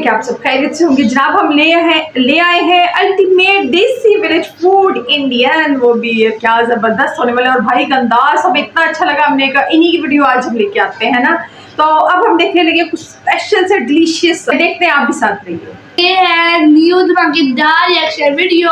आप सब खैरियत से होंगे जनाब। हम ले आए हैं अल्टीमेट देसी विलेज फूड इंडियन, वो भी क्या ज़बरदस्त होने वाला है। और भाई का अंदाज हमें इतना अच्छा लगा, हमने कहा इन्हीं की वीडियो आज हम लेके आते हैं ना। तो अब हम देखने लगे कुछ स्पेशल से डिलीशियस, देखते हैं, आप भी साथ रहिए। ये है न्यू धमाकेदार रिएक्शन वीडियो।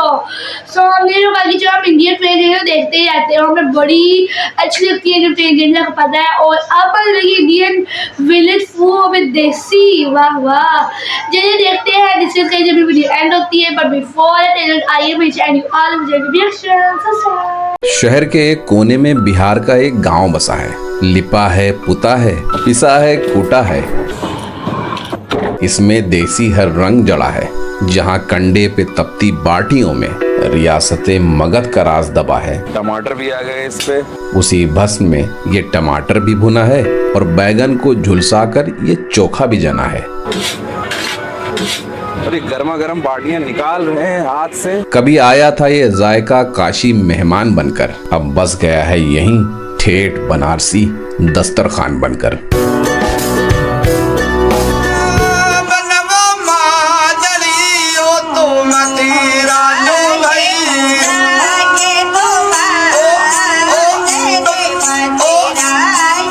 सो हमने जो हम इंडियन ट्रेन देखते ही रहते हैं, हमें बड़ी अच्छी लगती है जो ट्रेन का पता है। और अब इंडियन विलेज फूड हमें देसी, वाह वाह। चलिए देखते हैं डिस्कस करिए जब वीडियो एंड होती है। बट बिफोर आइए मैं एंड यू ऑल रिएक्शन। शहर के एक कोने में बिहार का एक गांव बसा है। लिपा है, पुता है, पिसा है, कूटा है। इसमें देसी हर रंग जड़ा है। जहां कंडे पे तपती बाटियों में रियासते मगध का राज दबा है। टमाटर भी आ गए इस पे। उसी भस्म में ये टमाटर भी भुना है और बैगन को झुलसाकर ये चोखा भी जना है। अरे गर्मा गर्म बाटियां निकाल रहे हैं हाथ से। कभी आया था ये जायका काशी मेहमान बनकर, अब बस गया है यहीं ठेठ बनारसी दस्तरखान बनकर।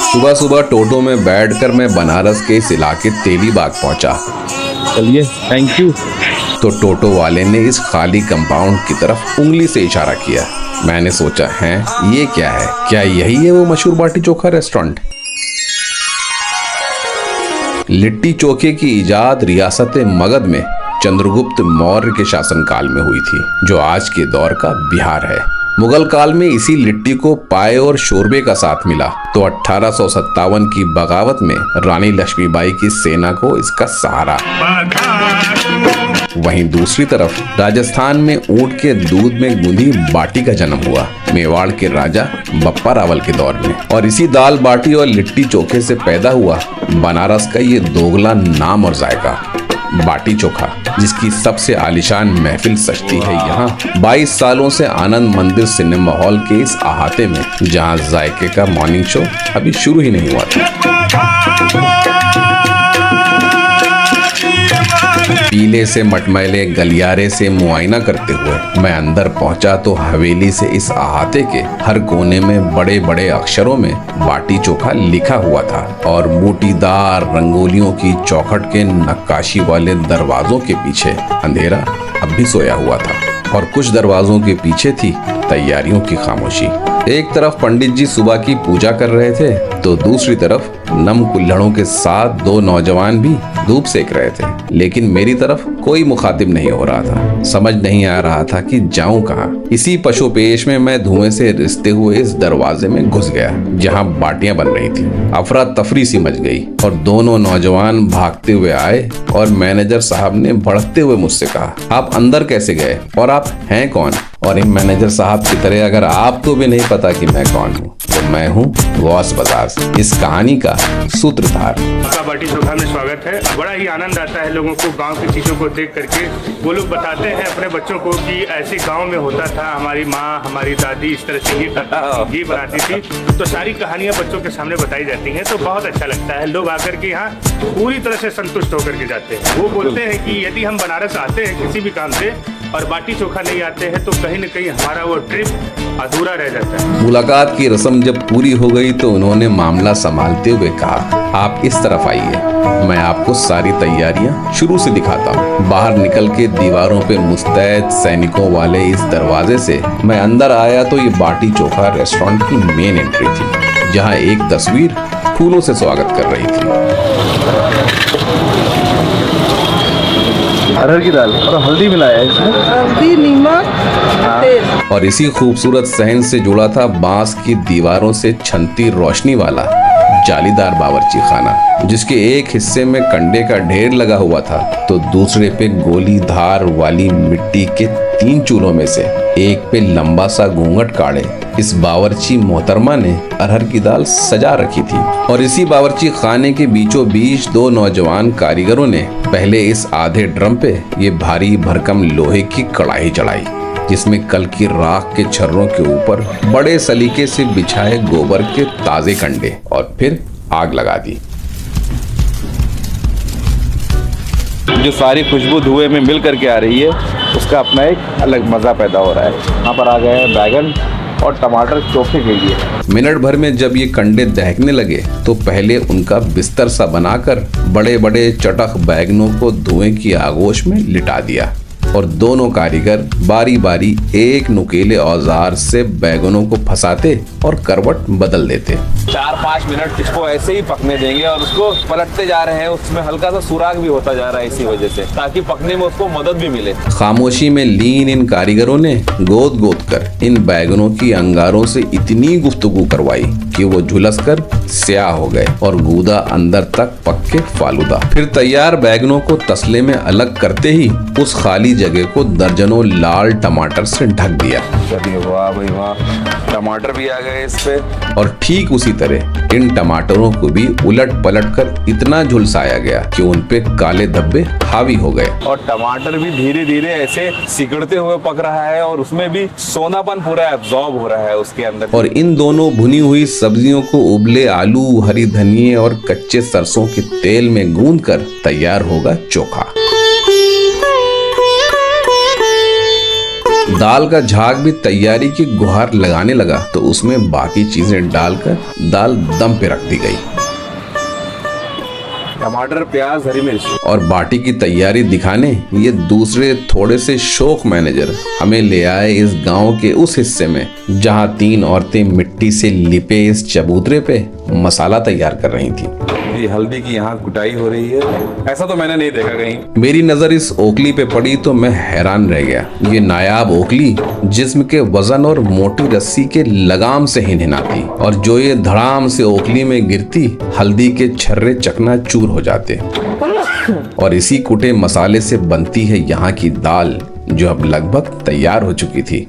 सुबह सुबह टोटो में बैठकर मैं बनारस के इस इलाके तेली बाग पहुंचा। चलिए, थैंक यू। तो टोटो वाले ने इस खाली कंपाउंड की तरफ उंगली से इशारा किया। मैंने सोचा, है ये क्या है? क्या यही है वो मशहूर बाटी चोखा रेस्टोरेंट? लिट्टी चोखे की इजाद रियासत मगध में चंद्रगुप्त मौर्य के शासनकाल में हुई थी, जो आज के दौर का बिहार है। मुगल काल में इसी लिट्टी को पाए और शोरबे का साथ मिला, तो 1857 की बगावत में रानी लक्ष्मीबाई की सेना को इसका सहारा। वहीं दूसरी तरफ राजस्थान में ऊंट के दूध में गूंधी बाटी का जन्म हुआ, मेवाड़ के राजा बप्पा रावल के दौर में। और इसी दाल बाटी और लिट्टी चोखे से पैदा हुआ बनारस का ये दोगला नाम और जायका, बाटी चोखा, जिसकी सबसे आलिशान महफिल सजती है यहाँ 22 सालों से आनंद मंदिर सिनेमा हॉल के इस अहाते में, जहाँ जायके का मॉर्निंग शो अभी शुरू ही नहीं हुआ था। पीले से मटमैले गलियारे से मुआयना करते हुए मैं अंदर पहुंचा तो हवेली से इस अहाते के हर कोने में बड़े बड़े अक्षरों में बाटी चोखा लिखा हुआ था। और बूटीदार रंगोलियों की चौखट के नक्काशी वाले दरवाजों के पीछे अंधेरा अब भी सोया हुआ था, और कुछ दरवाजों के पीछे थी तैयारियों की खामोशी। एक तरफ पंडित जी सुबह की पूजा कर रहे थे, तो दूसरी तरफ नम कुल्हड़ों के साथ दो नौजवान भी धूप सेक रहे थे। लेकिन मेरी तरफ कोई मुखातिब नहीं हो रहा था। समझ नहीं आ रहा था कि जाऊं कहां। इसी पशुपेश में मैं धुएं से रिसते हुए इस दरवाजे में घुस गया, जहां बाटियां बन रही थी। अफरा तफरी सी मच गई और दोनों नौजवान भागते हुए आए और मैनेजर साहब ने भड़कते हुए मुझसे कहा, आप अंदर कैसे गए और आप हैं कौन? और इन मैनेजर साहब की तरह अगर आपको भी नहीं पता कि मैं कौन हूँ, तो मैं हूँ गौस बजाज, इस कहानी का सूत्रधार। आपका बाटी चोखा में स्वागत है। बड़ा ही आनंद आता है लोगों को गांव की चीज़ों को देख करके। वो लोग बताते हैं अपने बच्चों को कि ऐसे गांव में होता था, हमारी माँ हमारी दादी इस तरह से ये बनाती थी। तो सारी कहानियाँ बच्चों के सामने बताई जाती हैं, तो बहुत अच्छा लगता है। लोग आकर के यहाँ पूरी तरह से संतुष्ट होकर के जाते हैं। वो बोलते हैं कि यदि हम बनारस आते हैं किसी भी काम से और बाटी चोखा नहीं आते हैं, तो कहीं न कहीं हमारा वो ट्रिप अधूरा रह जाता है। मुलाकात की रस्म जब पूरी हो गई तो उन्होंने मामला संभालते हुए कहा, आप इस तरफ आइए, मैं आपको सारी तैयारियां शुरू से दिखाता हूँ। बाहर निकल के दीवारों पे मुस्तैद सैनिकों वाले इस दरवाजे से मैं अंदर आया तो ये बाटी चोखा रेस्टोरेंट की मेन एंट्री थी, जहाँ एक तस्वीर फूलों से स्वागत कर रही थी। अरहर की दाल और हल्दी मिलाया है इसमें, हल्दी, नमक, तेल। और इसी खूबसूरत सहन से जुड़ा था बांस की दीवारों से छनती रोशनी वाला जालीदार बावर्ची खाना, जिसके एक हिस्से में कंडे का ढेर लगा हुआ था, तो दूसरे पे गोली धार वाली मिट्टी के 3 चूल्हों में से एक पे लंबा सा घूंघट काढ़े इस बावर्ची मोहतरमा ने अरहर की दाल सजा रखी थी। और इसी बावर्ची खाने के बीचों बीच 2 नौजवान कारीगरों ने पहले इस आधे ड्रम पे ये भारी भरकम लोहे की कढ़ाई चढ़ाई, जिसमें कल की राख के छर्रों के ऊपर बड़े सलीके से बिछाए गोबर के ताजे कंडे, और फिर आग लगा दी। जो सारी खुशबू धुएं में मिल करके आ रही है उसका अपना एक अलग मज़ा पैदा हो रहा है। यहाँ पर आ गए हैं बैगन और टमाटर चोखे के लिए। मिनट भर में जब ये कंडे दहकने लगे तो पहले उनका बिस्तर सा बनाकर बड़े बड़े चटक बैगनों को धुएं की आगोश में लिटा दिया और दोनों कारीगर बारी बारी एक नुकीले औजार से बैगनों को फंसाते और करवट बदल देते। 4-5 मिनट इसको ऐसे ही पकने देंगे और उसको पलटते जा रहे हैं। उसमें हल्का सा सुराग भी होता जा रहा है इसी वजह से, ताकि पकने में उसको मदद भी मिले। खामोशी में लीन इन कारीगरों ने गोद गोद कर इन बैगनों की अंगारों से इतनी गुफ्तगू करवाई कि वो झुलस कर स्याह हो गए और गूदा अंदर तक पक के फालूदा। फिर तैयार बैगनों को तसले में अलग करते ही उस खाली जगह को दर्जनों लाल टमाटर से ढक दिया। वाह भाई वाह, टमाटर भी आ गए इस पे। और ठीक उसी तरह इन टमाटरों को भी उलट पलट कर इतना झुलसाया गया कि उन पे काले धब्बे हावी हो गए। और टमाटर भी धीरे धीरे ऐसे सिकुड़ते हुए पक रहा है और उसमें भी सोनापन पूरा एब्जॉर्ब हो रहा है उसके अंदर। और इन दोनों भुनी हुई सब्जियों को उबले आलू, हरी धनिये और कच्चे सरसों के तेल में गूंद कर तैयार होगा चोखा। दाल का झाग भी तैयारी की गुहार लगाने लगा तो उसमें बाकी चीजें डालकर दाल दम पे रख दी गई। टमाटर, प्याज, हरी मिर्च और बाटी की तैयारी दिखाने ये दूसरे थोड़े से शौक मैनेजर हमें ले आए इस गांव के उस हिस्से में जहां 3 औरतें मिट्टी से लिपे इस चबूतरे पे मसाला तैयार कर रही थी। ये हल्दी की यहाँ कुटाई हो रही है, ऐसा तो मैंने नहीं देखा कहीं। मेरी नजर इस ओखली पे पड़ी तो मैं हैरान रह गया। ये नायाब ओखली जिस्म के वजन और मोटी रस्सी के लगाम से हिनहिनाती और जो ये धड़ाम से ओखली में गिरती हल्दी के छर्रे चकनाचूर हो जाते। और इसी कुटे मसाले से बनती है यहाँ की दाल जो अब लगभग तैयार हो चुकी थी।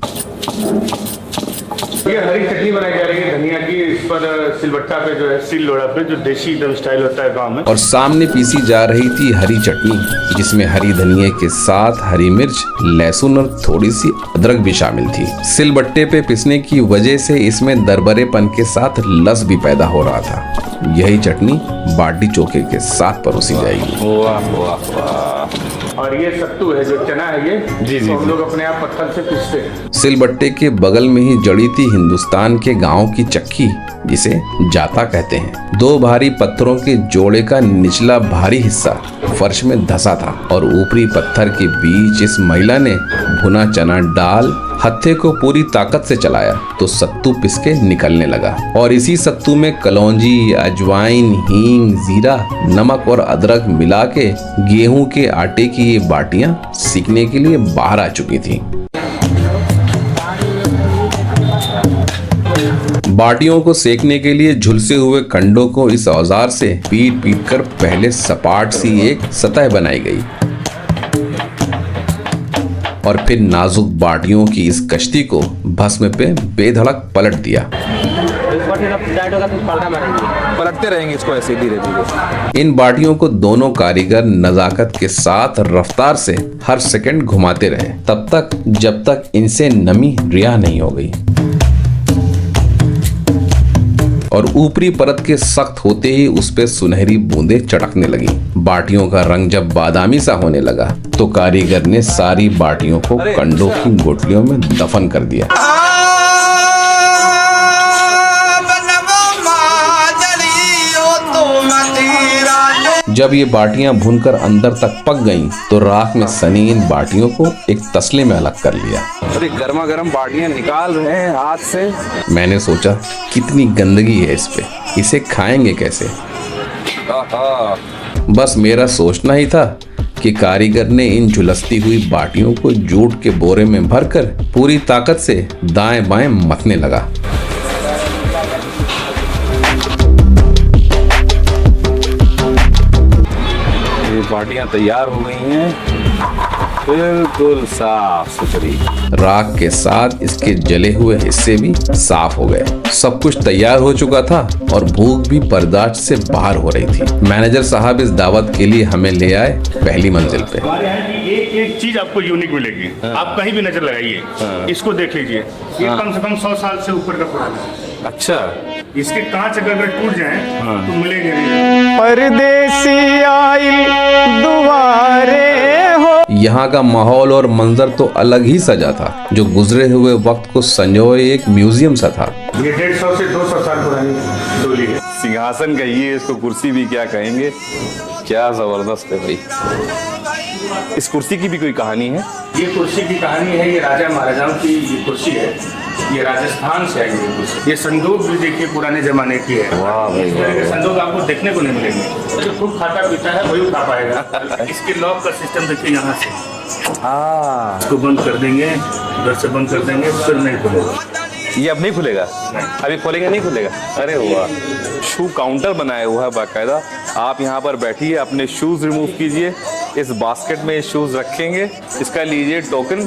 ये हरी चटनी बनाई जा रही है धनिया की, इस पर सिलबट्टा पे जो है सिल लोढ़ा पे जो देसी एकदम स्टाइल होता है गांव में। और सामने पीसी जा रही थी हरी चटनी जिसमें हरी धनिया के साथ हरी मिर्च, लहसुन और थोड़ी सी अदरक भी शामिल थी। सिलबट्टे पे पिसने की वजह से इसमें दरबरेपन के साथ लस भी पैदा हो रहा था। यही चटनी बाटी चोखे के साथ परोसी जाएगी। वाह वाह वाह। और ये सत्तू है जो चना है ये जी, तो हम लोग अपने आप पत्थर से पीसते हैं। सिलबट्टे के बगल में ही जड़ी थी हिंदुस्तान के गांव की चक्की जिसे जाता कहते हैं। 2 भारी पत्थरों के जोड़े का निचला भारी हिस्सा फर्श में धंसा था और ऊपरी पत्थर के बीच इस महिला ने भुना चना डाल हत्थे को पूरी ताकत से चलाया तो सत्तू पिसके निकलने लगा। और इसी सत्तू में कलौंजी, अजवाइन, हींग, जीरा, नमक और अदरक मिला के गेहूं के आटे की ये बाटियां सीखने के लिए बाहर आ चुकी थी। बाटियों को सेकने के लिए झुलसे हुए कंडों को इस औजार से पीट पीट कर पहले सपाट सी एक सतह बनाई गई और फिर नाजुक बाटियों की इस कश्ती को भस्म पे बेधड़क पलट दिया। पलटते रहेंगे इसको ऐसे धीरे धीरे। इन बाटियों को दोनों कारीगर नजाकत के साथ रफ्तार से हर सेकंड घुमाते रहे तब तक जब तक इनसे नमी रिहा नहीं हो गई। और ऊपरी परत के सख्त होते ही उस पे सुनहरी बूंदें चटकने लगी। बाटियों का रंग जब बादामी सा होने लगा तो कारीगर ने सारी बाटियों को कंडों की गुठलियों में दफन कर दिया। जब ये बाटियां भूनकर अंदर तक पक गईं, तो राख में सनी इन बाटियों को एक तसले में अलग कर लिया। अरे गर्मा गर्म बाटियां निकाल रहे हैं हाथ से। मैंने सोचा कितनी गंदगी है इस पे, इसे खाएंगे कैसे। बस मेरा सोचना ही था कि कारीगर ने इन झुलसती हुई बाटियों को जूट के बोरे में भरकर पूरी ताकत से दाएं बाएं मथने लगा। बाटियां तैयार हो गई हैं, बिल्कुल साफ सुथरी। राख के साथ इसके जले हुए हिस्से भी साफ हो गए। सब कुछ तैयार हो चुका था और भूख भी बर्दाश्त से बाहर हो रही थी। मैनेजर साहब इस दावत के लिए हमें ले आए पहली मंजिल पे। हमारे यहाँ की एक चीज आपको यूनिक मिलेगी। आप कहीं भी नजर लगाइए, इसको देख लीजिए। ये कम से कम 100 साल से ऊपर का पुराना है। अच्छा, इसके कांच अगर टूट जाए तो मिलेंगे नहीं। परदेसी आइल दुआरे हो। यहाँ का माहौल और मंजर तो अलग ही सजा था, जो गुजरे हुए वक्त को संजोए एक म्यूजियम सा था। ये 150 से 200 साल पुरानी डोली है। सिंहासन कहिए इसको, कुर्सी भी क्या कहेंगे, क्या जबरदस्त है भाई। इस कुर्सी की भी कोई कहानी है? ये कुर्सी की कहानी है, ये राजा महाराजाओं की ये कुर्सी है, ये राजस्थान से आई हुई कुर्सी। ये संदूक भी देखिए पुराने जमाने की है। वाह भाई, इस तरह के संदूक आपको देखने को नहीं मिलेंगे। जो खूब खाता पीता है वही उठा पाएगा। इसके लॉक का सिस्टम देखिए, यहाँ से इसको बंद कर देंगे, उधर से बंद कर देंगे, फिर नहीं खुलेगा। ये अब नहीं खुलेगा? अभी खोलेंगे नहीं खुलेगा? अरे वाह, शू काउंटर बनाया हुआ है बाकायदा। आप यहाँ पर बैठिए, अपने शूज रिमूव कीजिए, इस बास्केट में शूज रखेंगे, इसका लीजिए टोकन।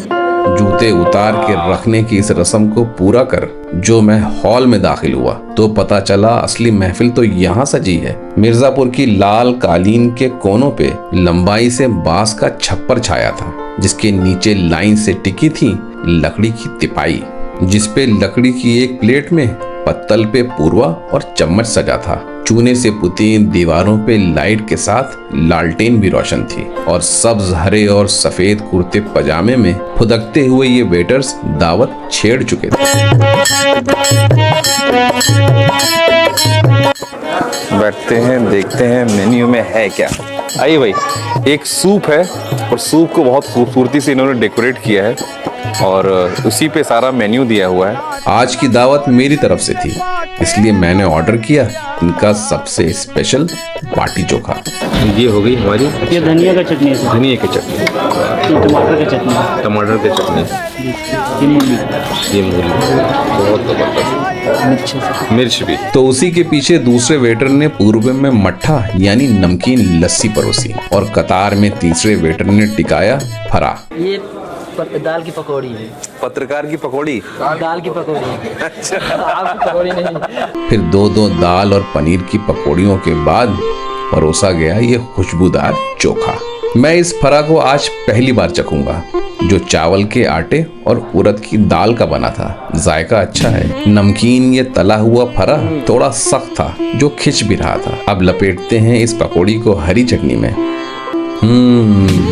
जूते उतार के रखने की इस रस्म को पूरा कर जो मैं हॉल में दाखिल हुआ तो पता चला असली महफिल तो यहाँ सजी है। मिर्जापुर की लाल कालीन के कोनों पे लंबाई से बांस का छप्पर छाया था, जिसके नीचे लाइन से टिकी थी लकड़ी की तिपाई, जिसपे लकड़ी की एक प्लेट में पत्तल पे पूर्वा और चम्मच सजा था। चूने से पुती दीवारों पे लाइट के साथ लालटेन भी रोशन थी और सब्ज हरे और सफेद कुर्ते पजामे में फुदकते हुए ये वेटर्स दावत छेड़ चुके थे। बैठते हैं, देखते हैं मेन्यू में है क्या। आइए भाई, एक सूप है और सूप को बहुत खूबसूरती से इन्होंने डेकोरेट किया है और उसी पे सारा मेन्यू दिया हुआ है। आज की दावत मेरी तरफ से थी, इसलिए मैंने ऑर्डर किया इनका सबसे स्पेशल बाटी चोखा। ये हो गई हमारी, ये धनिया का चटनी है, धनिया की चटनी, ये टमाटर का चटनी है, टमाटर की चटनी, ये मूली, ये मूली, बहुत जबरदस्त, मिर्च भी। तो उसी के पीछे दूसरे वेटर ने पूर्व में मट्ठा यानी नमकीन लस्सी परोसी और कतार में तीसरे वेटर ने टिकाया फरा। ये दाल की पकौड़ी है, पत्रकार की पकौड़ी, दाल की पकौड़ी है। अच्छा, आपकी पकौड़ी नहीं। फिर दो दाल और पनीर की पकौड़ियों के बाद परोसा गया ये खुशबूदार चोखा। मैं इस फरा को आज पहली बार चखूंगा, जो चावल के आटे और उड़द की दाल का बना था। जायका अच्छा है। नमकीन ये तला हुआ फरा थोड़ा सख्त था, जो खिंच भी रहा था। अब लपेटते हैं इस पकौड़ी को हरी चटनी में।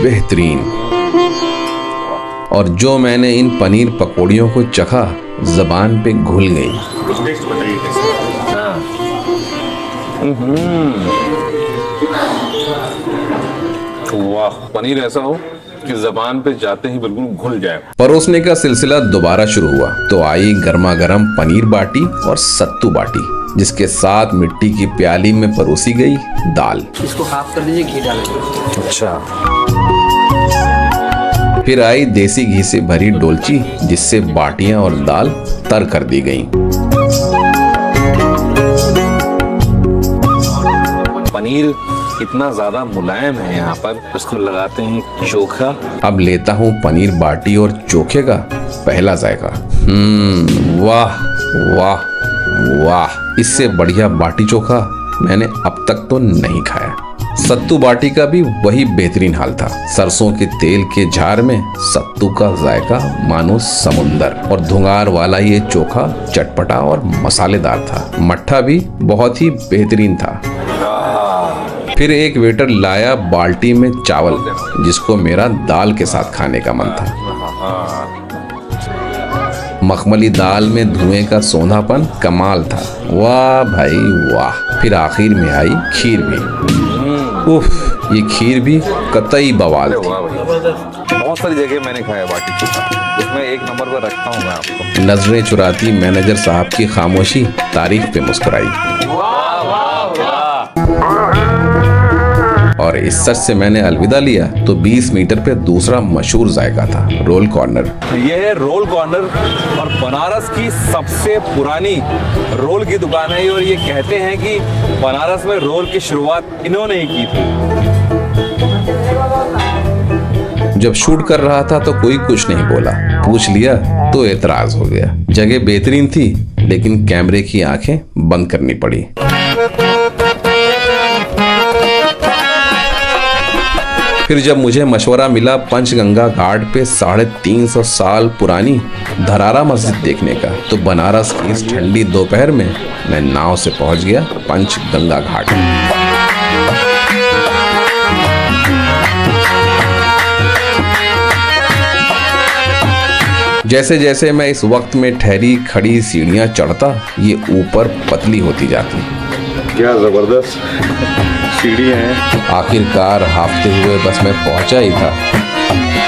बेहतरीन। और जो मैंने इन पनीर पकौड़ियों को चखा, जबान पे घुल गई। कुछ टेस्ट बताइए कैसे। वाह, पनीर ऐसा हो कि जबान पे जाते ही बिल्कुल घुल जाए। परोसने का सिलसिला दोबारा शुरू हुआ तो आई गर्मा गर्म पनीर बाटी और सत्तू बाटी, जिसके साथ मिट्टी की प्याली में परोसी गई दाल। इसको हाफ कर दीजिए, घी डालेंगे। अच्छा। फिर आई देसी घी से भरी डोलची, जिससे बाटियां और दाल तर कर दी गईं। पनीर इतना ज्यादा मुलायम है यहाँ पर, उसको लगाते हैं चोखा। अब लेता हूँ पनीर बाटी और चोखे का पहला जायका। वाह वाह वाह, इससे बढ़िया बाटी चोखा मैंने अब तक तो नहीं खाया। सत्तू बाटी का भी वही बेहतरीन हाल था। सरसों के तेल के झार में सत्तू का जायका मानो समुंदर, और धुंगार वाला ये चोखा चटपटा और मसालेदार था। मट्ठा भी बहुत ही बेहतरीन था। फिर एक वेटर लाया बाल्टी में चावल, जिसको मेरा दाल के साथ खाने का मन था। मखमली दाल में धुएं का सोंधापन कमाल था। वाह भाई वाह। फिर आखिर में आई खीर भी। उफ, ये खीर भी कतई बवाल थी। बहुत सारी जगह मैंने खाया बाटी चोखा, उसमें एक नंबर पर रखता हूँ मैं आपको। नजरें चुराती मैनेजर साहब की खामोशी तारीफ पे मुस्कुराई। और इस सच से मैंने अलविदा लिया तो 20 मीटर पे दूसरा मशहूर जायका था, रोल कॉर्नर। ये है रोल कॉर्नर और बनारस की सबसे पुरानी रोल की दुकान है, और ये कहते हैं कि बनारस में रोल की शुरुआत इन्होंने ही की थी। जब शूट कर रहा था तो कोई कुछ नहीं बोला, पूछ लिया तो एतराज हो गया। जगह बेहतरीन थी, लेकिन कैमरे की आंखें बंद करनी पड़ी। फिर जब मुझे मशवरा मिला पंचगंगा घाट पे 350 साल पुरानी धरारा मस्जिद देखने का, तो बनारस की इस ठंडी दोपहर में मैं नाव से पहुंच गया पंचगंगा घाट। जैसे जैसे मैं इस वक्त में ठहरी खड़ी सीढ़ियां चढ़ता, ये ऊपर पतली होती जाती। क्या जबरदस्त सीढ़ियां हैं। आखिरकार हाफते हुए बस मैं पहुंचा ही था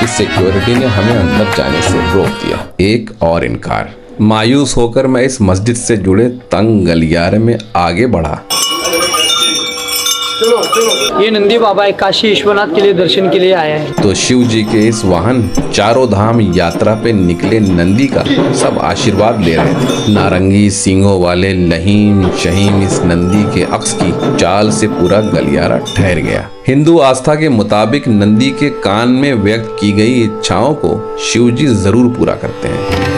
कि सिक्योरिटी ने हमें अंदर जाने से रोक दिया। एक और इनकार। मायूस होकर मैं इस मस्जिद से जुड़े तंग गलियारे में आगे बढ़ा। ये नंदी बाबा है, काशी विश्वनाथ के लिए दर्शन के लिए आया है। तो शिव जी के इस वाहन चारों धाम यात्रा पे निकले नंदी का सब आशीर्वाद ले रहे थे। नारंगी सींगों वाले लहीम शहीम इस नंदी के अक्स की चाल से पूरा गलियारा ठहर गया। हिंदू आस्था के मुताबिक नंदी के कान में व्यक्त की गई इच्छाओं को शिव जी जरूर पूरा करते हैं।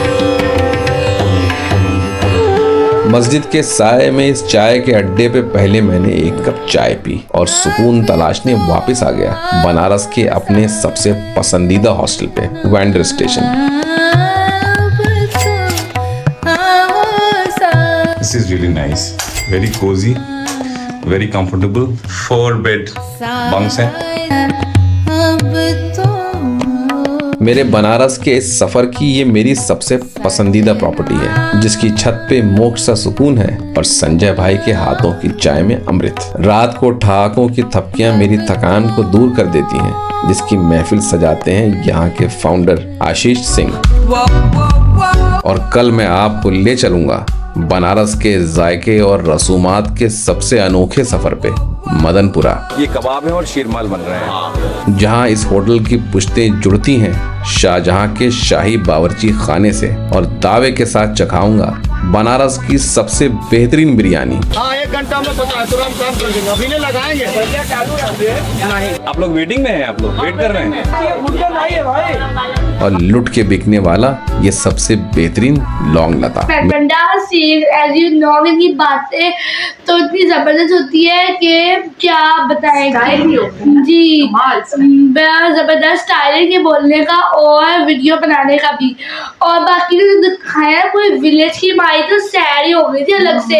मस्जिद के साए में इस चाय के अड्डे पे पहले मैंने एक कप चाय पी और सुकून तलाशने वापस आ गया बनारस के अपने सबसे पसंदीदा हॉस्टल पे, wander station. This is really nice, very cozy, very comfortable. 4 bed bunks हैं। मेरे बनारस के इस सफर की ये मेरी सबसे पसंदीदा प्रॉपर्टी है, जिसकी छत पे मोक्ष सा सुकून है और संजय भाई के हाथों की चाय में अमृत। रात को ठहाकों की थपकियां मेरी थकान को दूर कर देती हैं, जिसकी महफिल सजाते हैं यहाँ के फाउंडर आशीष सिंह। और कल मैं आपको ले चलूंगा बनारस के जायके और रसूमात के सबसे अनोखे सफर पे, मदनपुरा। ये कबाब है और शीरमाल बन रहे हैं, जहां इस होटल की पुश्तें जुड़ती हैं शाहजहां के शाही बावर्ची खाने से, और दावे के साथ चखाऊंगा बनारस की सबसे बेहतरीन बिरयानी। हाँ, 1 घंटा में तुरंत काम कर देंगे, अभी नहीं लगाएंगे। आप लोग वेटिंग में हैं, आप लोग वेट कर रहे हैं। और लुट के बिकने वाला ये सबसे बेहतरीन लौंग लता। एज यू नो, इनकी बातें तो इतनी जबरदस्त होती है कि क्या बताएं जी। जबरदस्त स्टाइल है बोलने का और वीडियो बनाने का भी। और बाकी जो दिखाया कोई विलेज की माई तो सैर ही हो गई थी अलग से,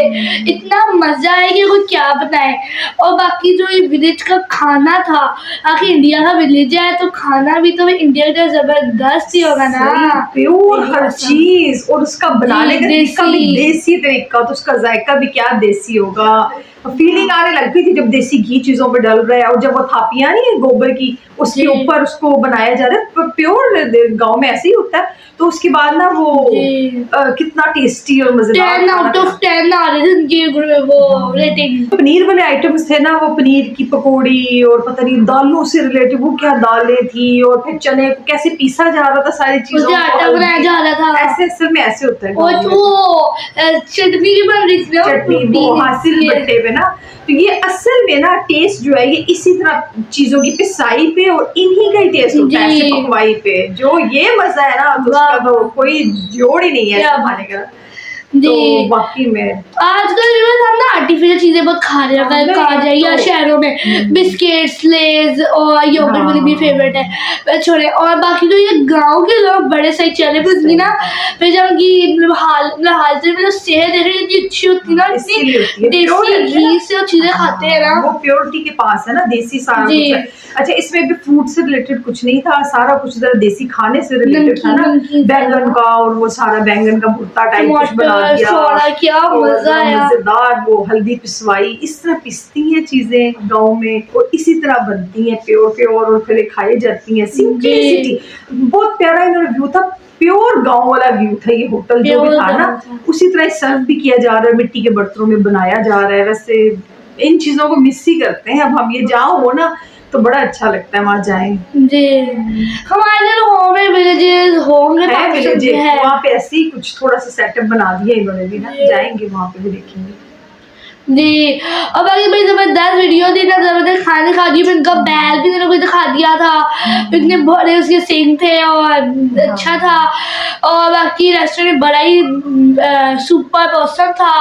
इतना मजा है कि कोई क्या बताए। और बाकी जो ये विलेज का खाना था, आखिर इंडिया का विलेज है तो खाना भी तो इंडिया का जबरदस्त ही होगा ना, प्योर हर चीज। और उसका बनाने का तरीका भी देसी तरीका, तो उसका जायका भी क्या देसी होगा। फीलिंग आने लगती थी जब देसी घी चीजों पे डल रहा है, और जब वो थापियां नहीं है गोबर की, उसके ऊपर उसको बनाया जा रहा है। प्योर गांव में ऐसे ही होता है। तो उसके बाद ना वो कितना टेस्टी और मजेदार 10 out of 10 आ रहे थे वो रेटिंग। पनीर वाले आइटम्स थे ना, वो पनीर की पकौड़ी और पता नहीं दालों से रिलेटेड वो क्या दालें थी, और फिर चने को कैसे पीसा जा रहा था, सारी चीजों आटा बनाया जा रहा था। ऐसे असल में ऐसे होता है। और वो चटनी भी बन रही थी, चटनी वो हासिल बट्टे पे ना। तो ये असल में ना टेस्ट जो है ये इसी तरह चीजों की पिसाई पे और इन्हीं का ही टेस्ट होता है, ऐसे पकवाई पे। जो ये मजा है ना, तो उसका तो कोई जोड़ ही नहीं है खाने का। तो बाकी में आजकल हम ना आर्टिफिशियल चीजें बहुत खा रहे हैं, कहा जाए या शहरों में बिस्किट्स, लेज और योगर्ट मेरी भी फेवरेट है छोड़े। और बाकी तो ये गांव के लोग बड़े सही चले भी ना, फिर जब उनकी हाल से मतलब सेहत देख रही इतनी अच्छी होती ना, इतनी देसी घी से और चीजें खाते हैं ना, वो प्योरिटी के पास है ना, देसी सारा कुछ है। अच्छा, इसमें भी फूड से रिलेटेड कुछ नहीं था, सारा कुछ जरा देसी खाने से रिलेटेड था ना, बैंगन का और वो सारा बैंगन का भुट्टा टाइप कुछ बना दिया, क्या मजा आया, मजेदार। वो हल्दी पिसवाई, इस तरह पिसती हैं चीजें गांव में और इसी तरह बनती हैं प्योर और फिर खाई जाती हैं। सिंपलिसिटी, बहुत प्यारा इन्होंने व्यू था, प्योर गांव वाला व्यू था। ये होटल जो भी था ना, उसी तरह सर्व भी किया जा रहा है, मिट्टी के बर्तनों में बनाया जा रहा है। वैसे इन चीजों को मिस ही करते हैं। अब हम ये जाओ हो ना तो बड़ा अच्छा लगता है, वहाँ जाएं जी। हमारे होंगे विलेजेस होंगे, वहाँ पे ऐसे ही कुछ थोड़ा सा सेटअप बना दिया इन्होंने भी ना, जाएंगे वहाँ पे भी देखेंगे। जी। और बाकी बड़ी ज़बरदस्त वीडियो थी ना, ज़बरदस्त खाने खा दिए। मैं उनका बैग भी मैंने कोई दिखा दिया था, इतने बड़े उसके सिंग थे और अच्छा था। और बाकी रेस्टोरेंट बड़ा ही सुपर पर्सन था।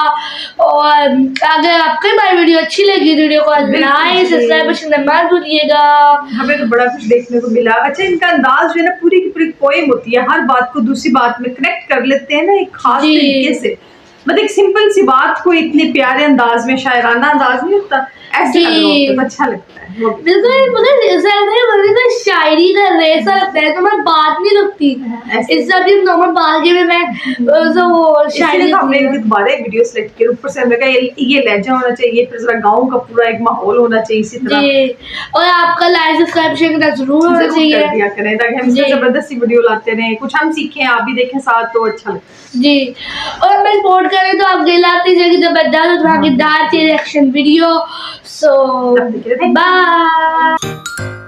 और अगर आपको हमारी वीडियो अच्छी लगी तो वीडियो को लाइक सब्सक्राइब करना मत भूलिएगा। हमें तो बड़ा कुछ देखने को मिला। अच्छा, इनका अंदाज जो है ना, पूरी की पूरी पोएम होती है, हर बात को दूसरी बात में कनेक्ट कर लेते हैं ना एक खास जी। तरीके से। मतलब एक सिंपल सी बात को इतने प्यारे अंदाज में, शायराना अंदाज नहीं होता, ऐसे जी। कर रहे होते तो अच्छा लगता है। वो भी। बिल्कुल मतलब ऐसा लगता है मुझे तो शायरी कर रहे ऐसा लगता है, तो मैं बात नहीं रुकती ऐसे। इससे अभी नॉर्मल बात के में मैं तो वो शायरी इसलिए तो हमने करती इनकी हूँ। दोबारा एक वीडियो सेलेक्ट की, ऊपर से हमने कहा ये लहजा होना चाहिए, फिर जरा गाँव का पूरा एक माहौल होना चाहिए इसी तरह। जी। और आपका लाइक सब्सक्राइब शेयर करना जरूर होना जरूर कर चाहिए। दिया करें ताकि हम इससे जी। जबरदस्ती वीडियो लाते रहें, कुछ हम सीखें, आप भी देखें साथ, तो अच्छा लगता है। जी। और हमें सपोर्ट करें तो आप लाते जाएगी जबरदस्त धमाकेदार रिएक्शन वीडियो। सो तब तक के लिए thank you। बाय।